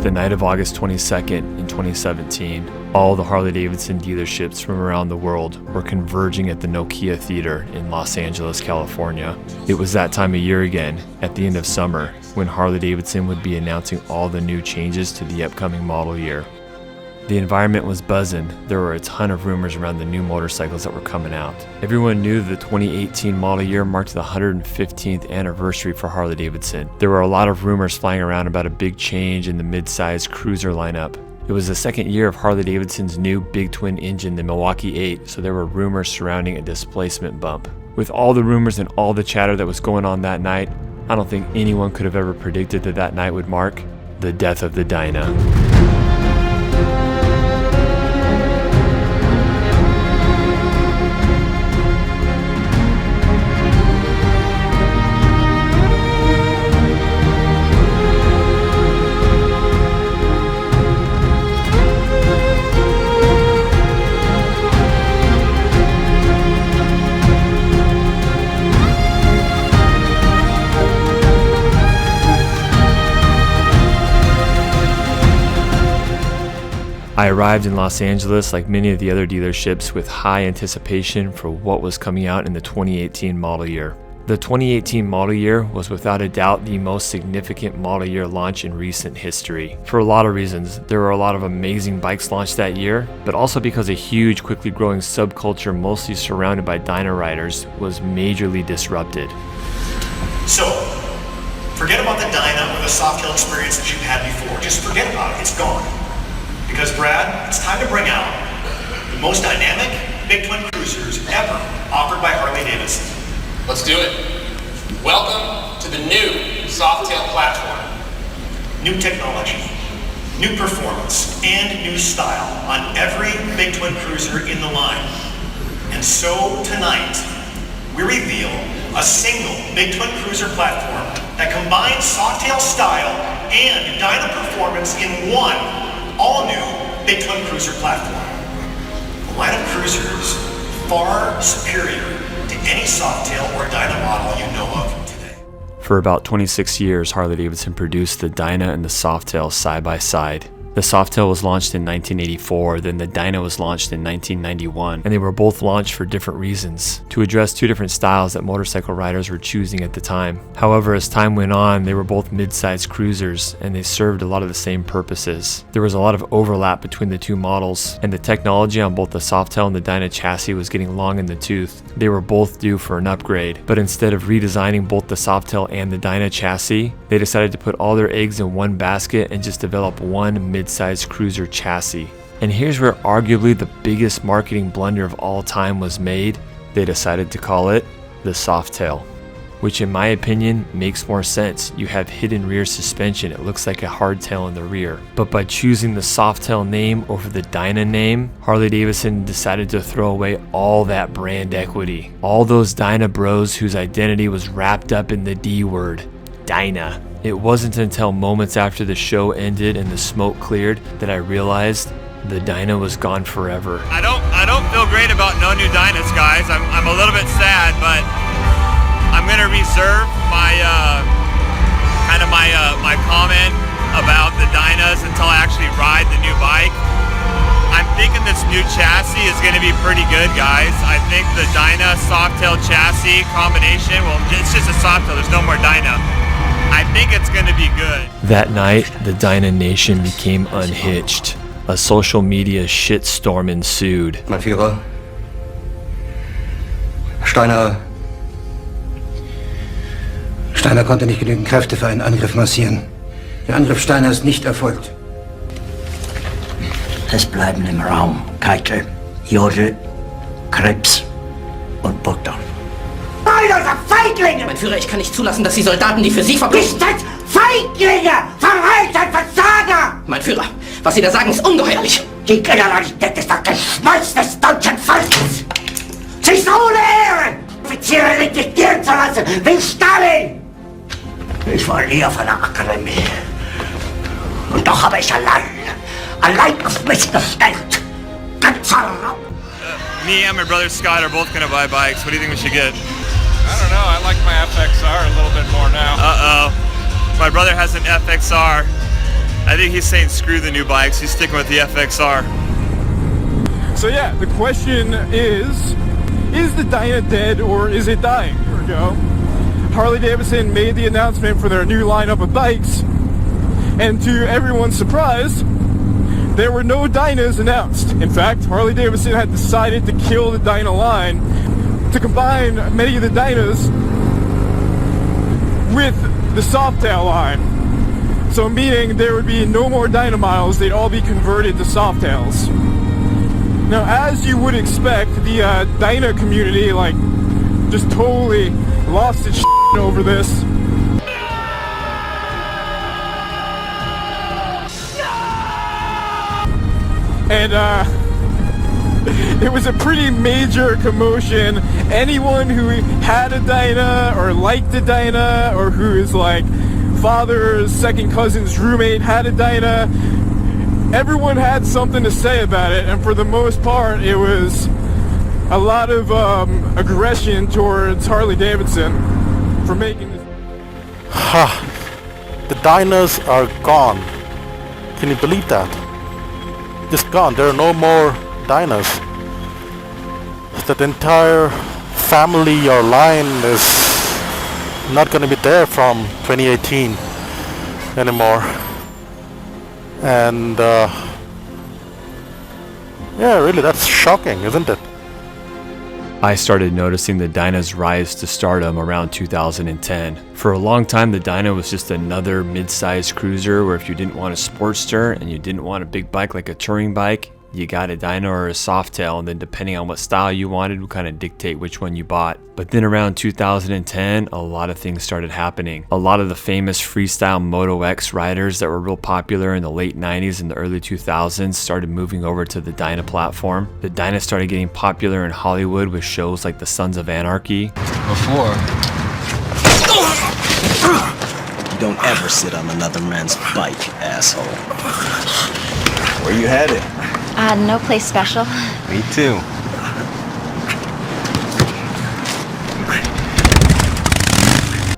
the night of August 22nd in 2017, all the Harley-Davidson dealerships from around the world were converging at the Nokia Theater in Los Angeles, California. It was that time of year again, at the end of summer, when Harley-Davidson would be announcing all the new changes to the upcoming model year. The environment was buzzing. There were a ton of rumors around the new motorcycles that were coming out. Everyone knew the 2018 model year marked the 115th anniversary for Harley-Davidson. There were a lot of rumors flying around about a big change in the mid-size cruiser lineup. It was the second year of Harley-Davidson's new big twin engine, the Milwaukee 8, so there were rumors surrounding a displacement bump. With all the rumors and all the chatter that was going on that night, I don't think anyone could have ever predicted that that night would mark the death of the Dyna. I arrived in Los Angeles like many of the other dealerships with high anticipation for what was coming out in the 2018 model year. The 2018 model year was without a doubt the most significant model year launch in recent history. For a lot of reasons, there were a lot of amazing bikes launched that year, but also because a huge, quickly growing subculture mostly surrounded by Dyna riders was majorly disrupted. So, forget about the Dyna or the Softail experience that you've had before. Just forget about it, it's gone. Because Brad, it's time to bring out the most dynamic big twin cruisers ever offered by Harley-Davidson. Let's do it. Welcome to the new Softail platform. New technology, new performance, and new style on every big twin cruiser in the line. And so tonight, we reveal a single big twin cruiser platform that combines Softail style and Dyna performance in one all-new big twin cruiser platform. A line of cruisers far superior to any Softail or Dyna model you know of today. For about 26 years, Harley-Davidson produced the Dyna and the Softail side by side. The Softail was launched in 1984, then the Dyna was launched in 1991, and they were both launched for different reasons, to address two different styles that motorcycle riders were choosing at the time. However, as time went on, they were both mid-sized cruisers, and they served a lot of the same purposes. There was a lot of overlap between the two models, and the technology on both the Softail and the Dyna chassis was getting long in the tooth. They were both due for an upgrade, but instead of redesigning both the Softail and the Dyna chassis, they decided to put all their eggs in one basket and just develop one mid-sized cruiser chassis. And here's where arguably the biggest marketing blunder of all time was made. They decided to call it the Softail, which in my opinion makes more sense. You have hidden rear suspension, it looks like a hardtail in the rear. But by choosing the Softail name over the Dyna name, Harley-Davidson decided to throw away all that brand equity. All those Dyna bros whose identity was wrapped up in the D word, Dyna. It wasn't until moments after the show ended and the smoke cleared that I realized the Dyna was gone forever. I don't feel great about no new Dynas, guys. I'm a little bit sad, but I'm gonna reserve my my comment about the Dynas until I actually ride the new bike. I'm thinking this new chassis is gonna be pretty good, guys. I think the Dyna Softail chassis combination, well, it's just a Softail, there's no more Dyna. I think it's going to be good. That night, the Dyna Nation became unhitched. A social media shitstorm ensued. Mein Führer, Steiner konnte nicht genügend Kräfte für einen Angriff massieren. Der Angriff Steiner ist nicht erfolgt. Es bleiben im Raum Keitel, Jodl, Krebs und Butter. Neidloser Feiglinge! Mein Führer, ich kann nicht zulassen, dass die Soldaten, die für Sie verbringen... Nicht Feiglinge! Verreiter Versager! Mein Führer, was Sie da sagen, ist ungeheuerlich. Die Generalität ist doch Geschmolz des deutschen Volkes! Sie ist ohne Ehre! Offiziere registrieren zu lassen, wie Stalin! Ich war nie auf einer Akademie. Und doch habe ich allein auf mich gestellt. Ganzer Raum. Me and my brother Scott are both gonna buy bikes. What do you think we should get? I don't know, I like my FXR a little bit more now. Uh-oh. My brother has an FXR. I think he's saying screw the new bikes. He's sticking with the FXR. So yeah, the question is the Dyna dead or is it dying? Here we go. Harley-Davidson made the announcement for their new lineup of bikes, and to everyone's surprise, there were no Dynas announced. In fact, Harley-Davidson had decided to kill the Dyna line to combine many of the Dynas with the Softail line. So meaning there would be no more Dyna models, they'd all be converted to Softails. Now, as you would expect, the Dyna community, like, just totally lost its shit over this. And, it was a pretty major commotion. Anyone who had a Dyna, or liked a Dyna, or whose, like, father's second cousin's roommate had a Dyna, everyone had something to say about it, and for the most part, it was a lot of aggression towards Harley-Davidson for making this. The Dynas are gone. Can you believe that? Just gone. There are no more Dynas. That entire family or line is not going to be there from 2018 anymore. And yeah, really, that's shocking, isn't it? I started noticing the Dyna's rise to stardom around 2010. For a long time, the Dyna was just another mid-sized cruiser where if you didn't want a Sportster and you didn't want a big bike like a touring bike, you got a Dyna or a Softail, and then depending on what style you wanted would kind of dictate which one you bought. But then around 2010, a lot of things started happening. A lot of the famous freestyle Moto X riders that were real popular in the late 90s and the early 2000s started moving over to the Dyna platform. The Dyna started getting popular in Hollywood with shows like the Sons of Anarchy. Before, you don't ever sit on another man's bike, asshole. Where you headed? No place special. Me too.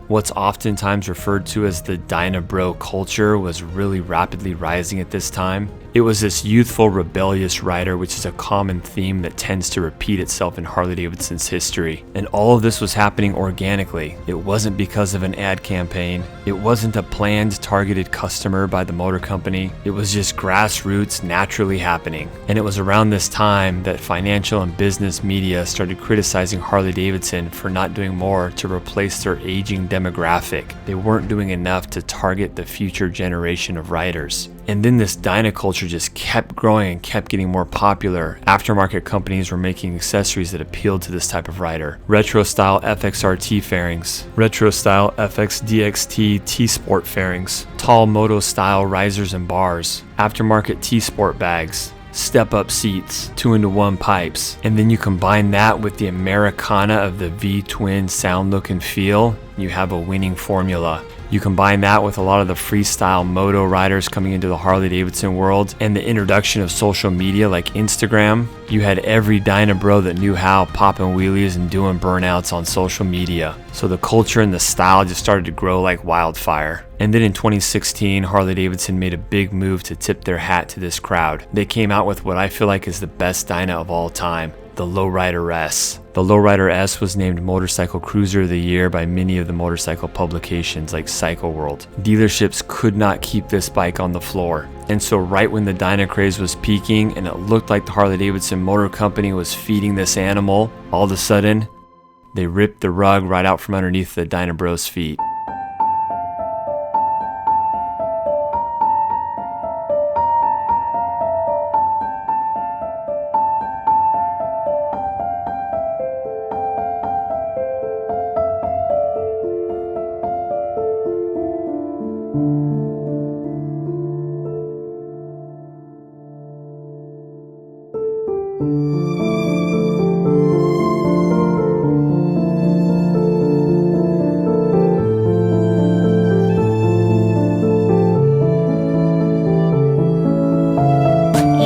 What's oftentimes referred to as the Dyna Bro culture was really rapidly rising at this time. It was this youthful, rebellious rider, which is a common theme that tends to repeat itself in Harley-Davidson's history. And all of this was happening organically. It wasn't because of an ad campaign. It wasn't a planned, targeted customer by the motor company. It was just grassroots, naturally happening. And it was around this time that financial and business media started criticizing Harley-Davidson for not doing more to replace their aging demographic. They weren't doing enough to target the future generation of riders. And then this Dyna culture just kept growing and kept getting more popular. Aftermarket companies were making accessories that appealed to this type of rider. Retro style FXRT fairings, retro style FXDXT T-Sport fairings, tall moto style risers and bars, aftermarket T-Sport bags, step-up seats, 2-in-1 pipes, and then you combine that with the Americana of the V-twin sound, look, and feel, you have a winning formula. You combine that with a lot of the freestyle moto riders coming into the Harley-Davidson world and the introduction of social media like Instagram, you had every Dyna bro that knew how popping wheelies and doing burnouts on social media. So the culture and the style just started to grow like wildfire. And then in 2016, Harley-Davidson made a big move to tip their hat to this crowd. They came out with what I feel like is the best Dyna of all time, the Lowrider S. The Lowrider S was named Motorcycle Cruiser of the Year by many of the motorcycle publications like Cycle World. Dealerships could not keep this bike on the floor. And so right when the Dyna craze was peaking and it looked like the Harley-Davidson Motor Company was feeding this animal, all of a sudden, they ripped the rug right out from underneath the Dyna Bros' feet.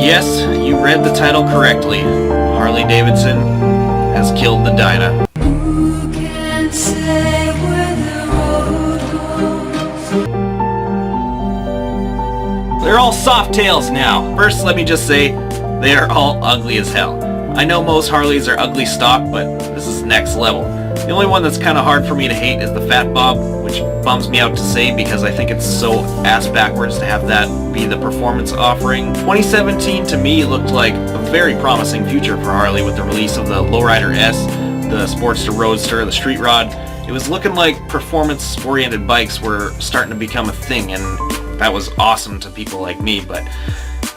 Yes, you read the title correctly. Harley-Davidson has killed the Dyna. Who can say where the road goes? They're all soft tails now. First, let me just say, they are all ugly as hell. I know most Harleys are ugly stock, but this is next level. The only one that's kind of hard for me to hate is the Fat Bob, which bums me out to say because I think it's so ass backwards to have that be the performance offering. 2017 to me looked like a very promising future for Harley with the release of the Lowrider S, the Sportster Roadster, the Street Rod. It was looking like performance-oriented bikes were starting to become a thing, and that was awesome to people like me, but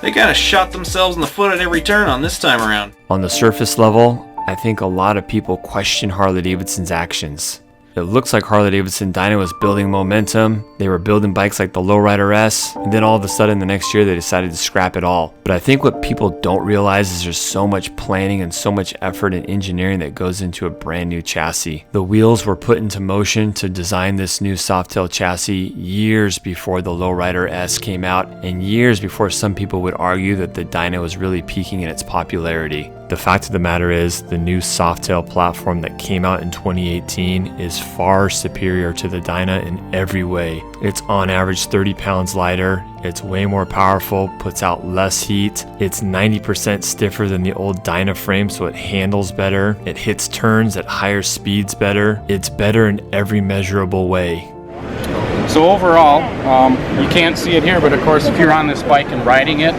they kind of shot themselves in the foot at every turn on this time around. On the surface level, I think a lot of people question Harley-Davidson's actions. It looks like Harley-Davidson Dyna was building momentum. They were building bikes like the Lowrider S, and then all of a sudden the next year they decided to scrap it all. But I think what people don't realize is there's so much planning and so much effort and engineering that goes into a brand new chassis. The wheels were put into motion to design this new Softail chassis years before the Lowrider S came out, and years before some people would argue that the Dyna was really peaking in its popularity. The fact of the matter is, the new Softail platform that came out in 2018 is far superior to the Dyna in every way. It's on average 30 pounds lighter, it's way more powerful, puts out less heat, it's 90% stiffer than the old Dyna frame, so it handles better, it hits turns at higher speeds better, it's better in every measurable way. So overall, you can't see it here, but of course if you're on this bike and riding it,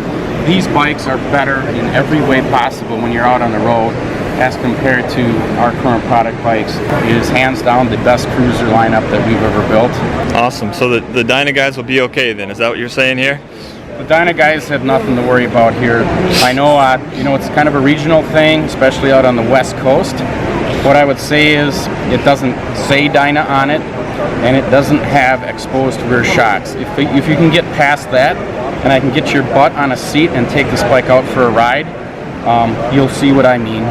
these bikes are better in every way possible when you're out on the road as compared to our current product bikes. It is hands down the best cruiser lineup that we've ever built. Awesome. So the Dyna guys will be okay then, is that what you're saying here? The Dyna guys have nothing to worry about here. I know, it's kind of a regional thing, especially out on the West Coast. What I would say is it doesn't say Dyna on it, and it doesn't have exposed rear shocks. If you can get past that, and I can get your butt on a seat and take this bike out for a ride, you'll see what I mean.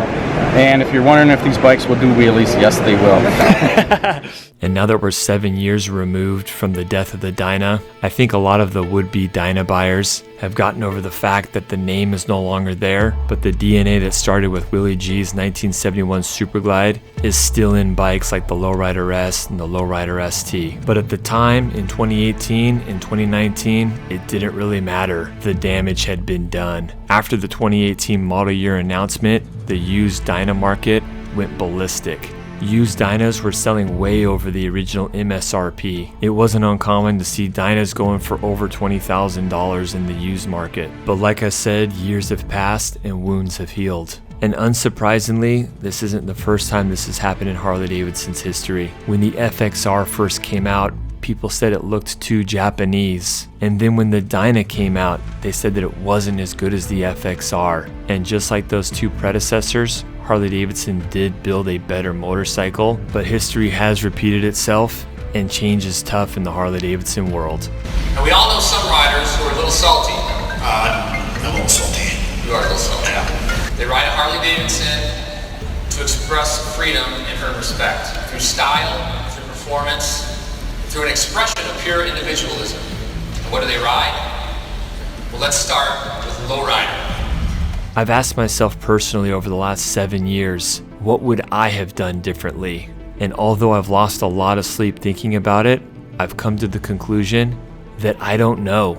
And if you're wondering if these bikes will do wheelies, yes, they will. And now that we're 7 years removed from the death of the Dyna, I think a lot of the would-be Dyna buyers have gotten over the fact that the name is no longer there, but the DNA that started with Willie G's 1971 Superglide is still in bikes like the Lowrider S and the Lowrider ST. But at the time, in 2018 and 2019, it didn't really matter. The damage had been done. After the 2018 model year announcement, the used Dyna market went ballistic. Used Dynas were selling way over the original MSRP. It wasn't uncommon to see Dynas going for over $20,000 in the used market. But like I said, years have passed and wounds have healed. And unsurprisingly, this isn't the first time this has happened in Harley-Davidson's history. When the FXR first came out, people said it looked too Japanese. And then when the Dyna came out, they said that it wasn't as good as the FXR. And just like those two predecessors, Harley-Davidson did build a better motorcycle, but history has repeated itself, and change is tough in the Harley-Davidson world. And we all know some riders who are a little salty. A little salty. You are a little salty. Yeah. They ride a Harley-Davidson to express freedom and earn respect through style, through performance, through an expression of pure individualism. And what do they ride? Well, let's start with Lowrider. I've asked myself personally over the last 7 years, what would I have done differently? And although I've lost a lot of sleep thinking about it, I've come to the conclusion that I don't know.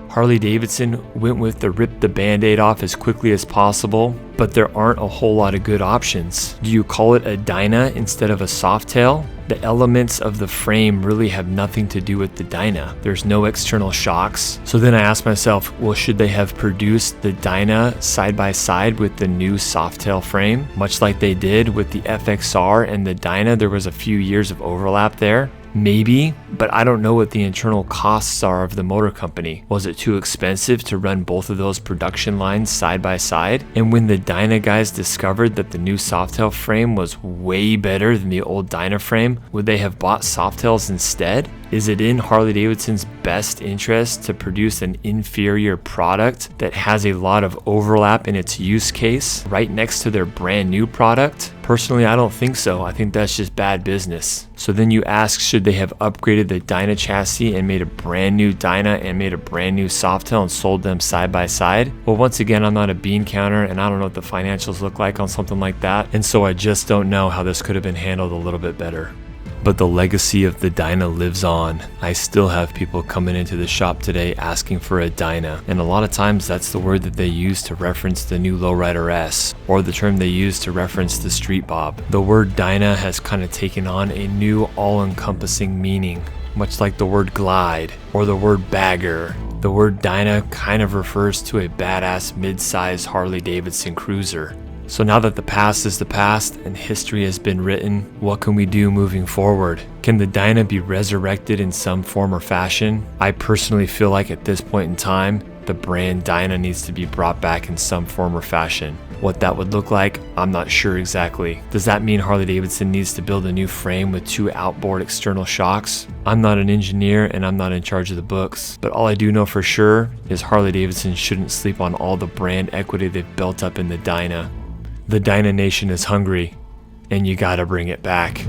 Harley-Davidson went with the rip the band-aid off as quickly as possible, but there aren't a whole lot of good options. Do you call it a Dyna instead of a Softail? The elements of the frame really have nothing to do with the Dyna. There's no external shocks. So then I asked myself, well, should they have produced the Dyna side by side with the new Softail frame? Much like they did with the FXR and the Dyna, there was a few years of overlap there. Maybe, but I don't know what the internal costs are of the motor company. Was it too expensive to run both of those production lines side by side? And when the Dyna guys discovered that the new Softail frame was way better than the old Dyna frame, would they have bought Softails instead? Is it in Harley-Davidson's best interest to produce an inferior product that has a lot of overlap in its use case right next to their brand new product? Personally, I don't think so. I think that's just bad business. So then you ask, should they have upgraded the Dyna chassis and made a brand new Dyna and made a brand new Softail and sold them side by side? Well, once again, I'm not a bean counter and I don't know what the financials look like on something like that. And so I just don't know how this could have been handled a little bit better. But the legacy of the Dyna lives on. I still have people coming into the shop today asking for a Dyna, and a lot of times that's the word that they use to reference the new Lowrider S, or the term they use to reference the Street Bob. The word Dyna has kind of taken on a new all-encompassing meaning, much like the word glide or the word bagger. The word Dyna kind of refers to a badass mid-sized Harley-Davidson cruiser. So now that the past is the past and history has been written, what can we do moving forward? Can the Dyna be resurrected in some form or fashion? I personally feel like at this point in time, the brand Dyna needs to be brought back in some form or fashion. What that would look like, I'm not sure exactly. Does that mean Harley-Davidson needs to build a new frame with 2 outboard external shocks? I'm not an engineer and I'm not in charge of the books, but all I do know for sure is Harley-Davidson shouldn't sleep on all the brand equity they've built up in the Dyna. The Dyna Nation is hungry, and you gotta bring it back.